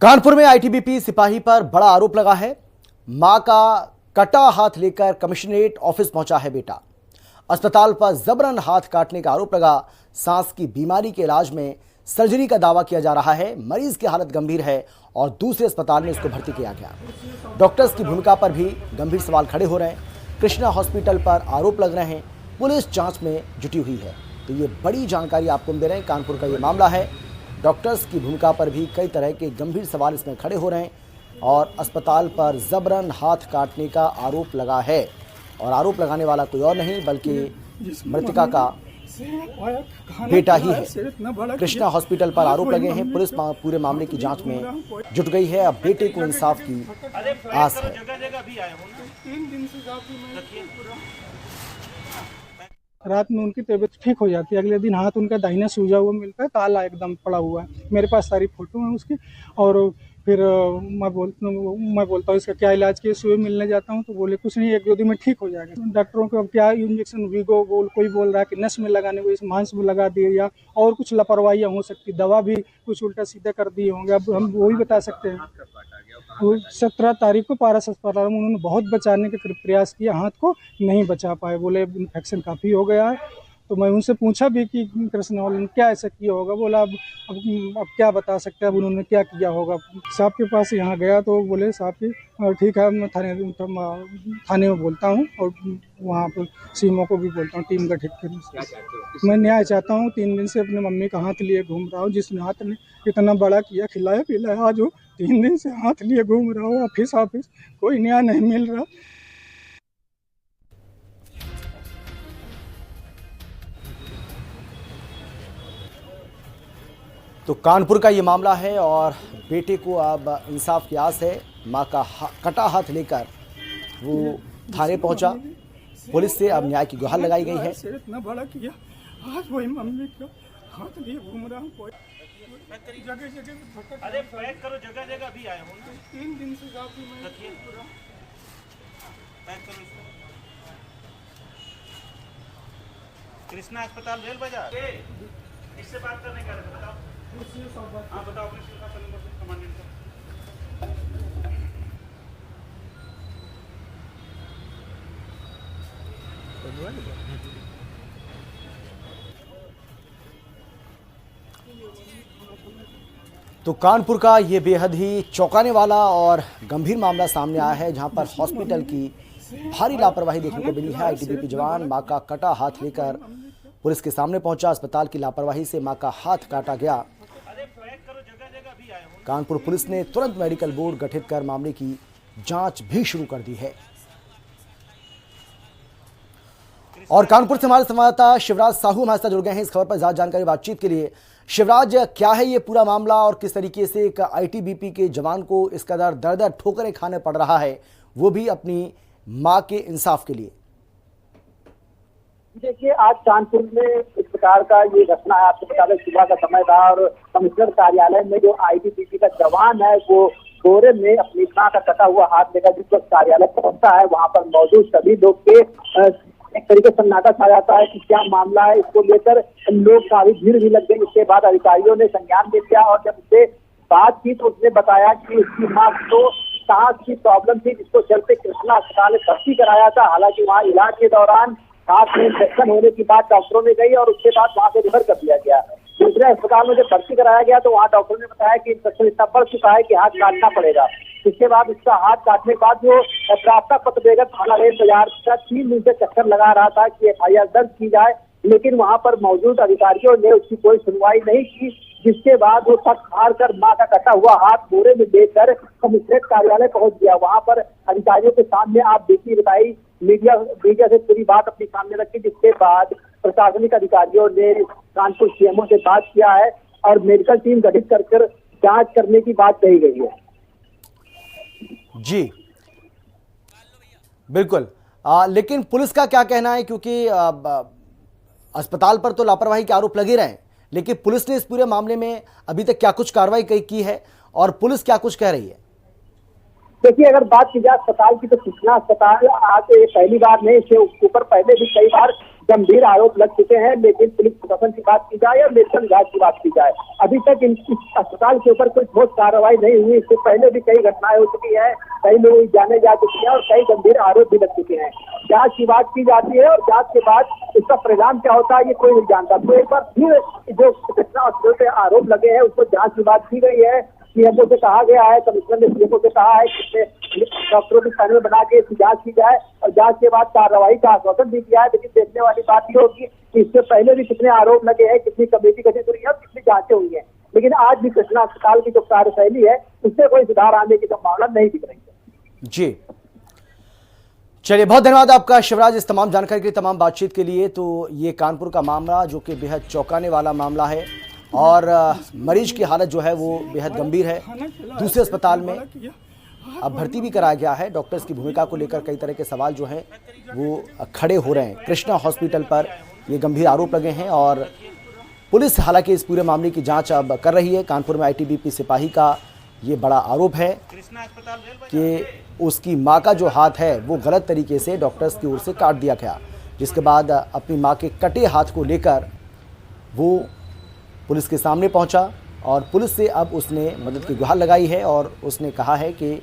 कानपुर में आईटीबीपी सिपाही पर बड़ा आरोप लगा है। मां का कटा हाथ लेकर कमिश्नरेट ऑफिस पहुंचा है बेटा। अस्पताल पर जबरन हाथ काटने का आरोप लगा। सांस की बीमारी के इलाज में सर्जरी का दावा किया जा रहा है। मरीज की हालत गंभीर है और दूसरे अस्पताल में इसको भर्ती किया गया। डॉक्टर्स की भूमिका पर भी गंभीर सवाल खड़े हो रहे हैं। कृष्णा हॉस्पिटल पर आरोप लग रहे हैं। पुलिस जांच में जुटी हुई है। तो ये बड़ी जानकारी आपको दे रहे हैं। कानपुर का ये मामला है। डॉक्टर्स की भूमिका पर भी कई तरह के गंभीर सवाल इसमें खड़े हो रहे हैं और अस्पताल पर जबरन हाथ काटने का आरोप लगा है। और आरोप लगाने वाला कोई और नहीं बल्कि मृतका का बेटा ही है। कृष्णा हॉस्पिटल पर आरोप लगे हैं। पुलिस पूरे मामले की जांच में जुट गई है। अब बेटे को इंसाफ की आस है। रात में उनकी तबीयत ठीक हो जाती है, अगले दिन हाथ उनका दाहिना सूजा हुआ मिलता है, काला एकदम पड़ा हुआ है। मेरे पास सारी फोटो है उसकी। और फिर मैं बोलता हूँ इसका क्या इलाज किया, सुई मिलने जाता हूँ तो बोले कुछ नहीं, 1-2 दिन में ठीक हो जाएगा। डॉक्टरों को अब क्या इंजेक्शन वीगो कोई बोल रहा है कि नस में लगाने को, इस मांस में लगा दिए या और कुछ लापरवाहियाँ हो सकती, दवा भी कुछ उल्टा सीधा कर दिए होंगे। अब हम वही बता सकते हैं। 17 तारीख को पारस अस्पताल में उन्होंने बहुत बचाने का प्रयास किया, हाथ को नहीं बचा पाए, बोले इन्फेक्शन काफ़ी हो गया है। तो मैं उनसे पूछा भी कि कृष्णा ने क्या ऐसा किया होगा। बोला अब क्या बता सकते हैं, अब उन्होंने क्या किया होगा। साहब के पास यहाँ गया तो बोले साहब की ठीक है, मैं थाने में बोलता हूँ और वहाँ पर सीमो को भी बोलता हूँ, टीम गठित करें। मैं न्याय चाहता हूँ। 3 दिन से अपने मम्मी का हाथ लिए घूम रहा हूँ, जिसने हाथ ने इतना बड़ा किया, खिलाया पिलाया, आज वो 3 दिन से हाथ लिए घूम रहा हूँ। ऑफिस कोई न्याय नहीं मिल रहा। तो कानपुर का ये मामला है और बेटे को अब इंसाफ की आस है। मां का कटा हाथ लेकर वो थाने पहुंचा। पुलिस से अब न्याय की गुहार लगाई गई है। इतना बड़ा किया, आज वही मम्मी का हाथ लिए घूम रहा हूँ। जगह अरे पैक करो, जगह भी आए हो ना। 3 दिन से काफी मैं पैक करो इसको। कृष्णा अस्पताल रेल बाजार इससे बात करने का बताओ। हाँ बताओ अपने कमांडेंट को। तो कानपुर का ये बेहद ही चौंकाने वाला और गंभीर मामला सामने आया है, जहां पर हॉस्पिटल की भारी लापरवाही देखने को मिली है। आईटीबीपी जवान मां का कटा हाथ लेकर पुलिस के सामने पहुंचा। अस्पताल की लापरवाही से मां का हाथ काटा गया। कानपुर पुलिस ने तुरंत मेडिकल बोर्ड गठित कर मामले की जांच भी शुरू कर दी है। और कानपुर से हमारे संवाददाता शिवराज साहू हमारे साथ जुड़ गए हैं इस खबर पर ज्यादा जानकारी बातचीत के लिए। शिवराज, क्या है ये पूरा मामला और किस तरीके से एक आईटीबीपी के जवान को इस कदर दर ठोकरें खाने पड़ रहा है, वो भी अपनी मां के इंसाफ के लिए? देखिए, आज कानपुर में इस प्रकार का ये घटना है। आपको बता दें, सुबह का समय था और कमिश्नर कार्यालय में जो आईटीबीपी का जवान है वो कोरे में अपनी मां का कटा हुआ हाथ लेकर जिस वक्त कार्यालय पहुंचता है, वहां पर मौजूद सभी लोग के एक तरीके से सन्नाटा छा जाता है कि क्या मामला है। इसको लेकर लोग काफी भीड़ भी लग गई। उसके बाद अधिकारियों ने संज्ञान ले लिया और जब उससे बात की तो उसने बताया कि उसकी मां को सांस की प्रॉब्लम थी, जिसको चलते कृष्णा अस्पताल में भर्ती कराया था। हालांकि वहाँ इलाज के दौरान हाथ में इंफेक्शन होने की बात डॉक्टरों ने कही और उसके बाद वहां से रिफर कर दिया गया। दूसरे अस्पताल में जब भर्ती कराया गया तो वहाँ डॉक्टर ने बताया कि इंफेक्शन इतना बढ़ चुका है कि हाथ काटना पड़ेगा। इसके बाद उसका हाथ काटने के बाद वो प्राप्ता पत्र देकर थाना रेल बाजार का 3 दिन से चक्कर लगा रहा था कि FIR दर्ज की जाए, लेकिन वहां पर मौजूद अधिकारियों ने उसकी कोई सुनवाई नहीं की। जिसके बाद वो थक हार कर मां का कटा हुआ हाथ बोरे में लेकर कमिश्नरेट कार्यालय पहुंच गया। वहां पर अधिकारियों के सामने आप बेटी बताई, मीडिया से पूरी बात अपने सामने रखी। जिसके बाद प्रशासनिक अधिकारियों ने कानपुर सीएमओ से बात किया है और मेडिकल टीम गठित कर जांच करने की बात कही गई है। जी बिल्कुल। लेकिन पुलिस का क्या कहना है, क्योंकि अस्पताल पर तो लापरवाही के आरोप लगे रहे, लेकिन पुलिस ने इस पूरे मामले में अभी तक क्या कुछ कार्रवाई की है और पुलिस क्या कुछ कह रही है? देखिए, अगर बात की जाए अस्पताल की तो कृष्णा अस्पताल आज पहली बार नहीं, इसके ऊपर पहले भी कई बार गंभीर आरोप लग चुके हैं। लेकिन पुलिस प्रशासन की बात की जाए या मेडिकल विभाग की बात की जाए, अभी तक इस अस्पताल के ऊपर कोई ठोस कार्रवाई नहीं हुई। इससे पहले भी कई घटनाएं हो चुकी है, कई लोग जाने जा चुके हैं और कई गंभीर आरोप भी लग चुके हैं। जांच की बात की जाती है और जांच के बाद इसका परिणाम क्या होता है ये कोई नहीं जानता। तो एक बार फिर जो कृष्णा हॉस्पिटल पे आरोप लगे हैं उसको जांच की बात की गई है। सीएमओ से कहा गया है, कमिश्नर ने सीएमओ से कहा है कि डॉक्टरों की पैनल बना के इसकी जांच की जाए और जांच के बाद कार्रवाई का आश्वासन भी किया है। लेकिन देखने वाली बात ये होगी कि इससे पहले भी कितने आरोप लगे हैं, कितनी कमेटी गठित हुई है और कितनी जांचें हुई है। लेकिन आज भी कृष्णा अस्पताल की जो कार्यशैली है उससे कोई सुधार आने की संभावना नहीं दिख रही है। जी चलिए, बहुत धन्यवाद आपका शिवराज इस तमाम जानकारी के लिए, तमाम बातचीत के लिए। तो ये कानपुर का मामला जो कि बेहद चौंकाने वाला मामला है और मरीज की हालत जो है वो बेहद गंभीर है। दूसरे अस्पताल में अब भर्ती भी कराया गया है। डॉक्टर्स की भूमिका को लेकर कई तरह के सवाल जो हैं वो खड़े हो रहे हैं। कृष्णा हॉस्पिटल पर ये गंभीर आरोप लगे हैं और पुलिस हालांकि इस पूरे मामले की जांच अब कर रही है। कानपुर में आईटीबीपी सिपाही का ये बड़ा आरोप है कि उसकी मां का जो हाथ है वो गलत तरीके से डॉक्टर्स की ओर से काट दिया गया, जिसके बाद अपनी मां के कटे हाथ को लेकर वो पुलिस के सामने पहुंचा और पुलिस से अब उसने मदद की गुहार लगाई है और उसने कहा है कि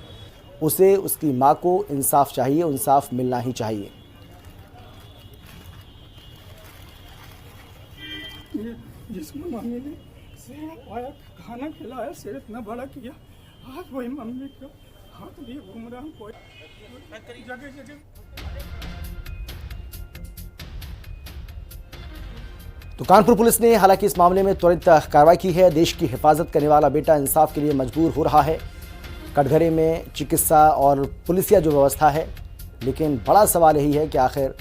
उसे उसकी मां को इंसाफ चाहिए, इंसाफ मिलना ही चाहिए। जिसको मम्मी ने आया खाना खिलाया, सिर इतना बड़ा किया, आज वही मम्मी का हाथ लिए घूम रहा हूँ कोई जगह जगह। तो कानपुर पुलिस ने हालांकि इस मामले में त्वरित कार्रवाई की है। देश की हिफाजत करने वाला बेटा इंसाफ के लिए मजबूर हो रहा है। कटघरे में चिकित्सा और पुलिसिया जो व्यवस्था है, लेकिन बड़ा सवाल यही है कि आखिर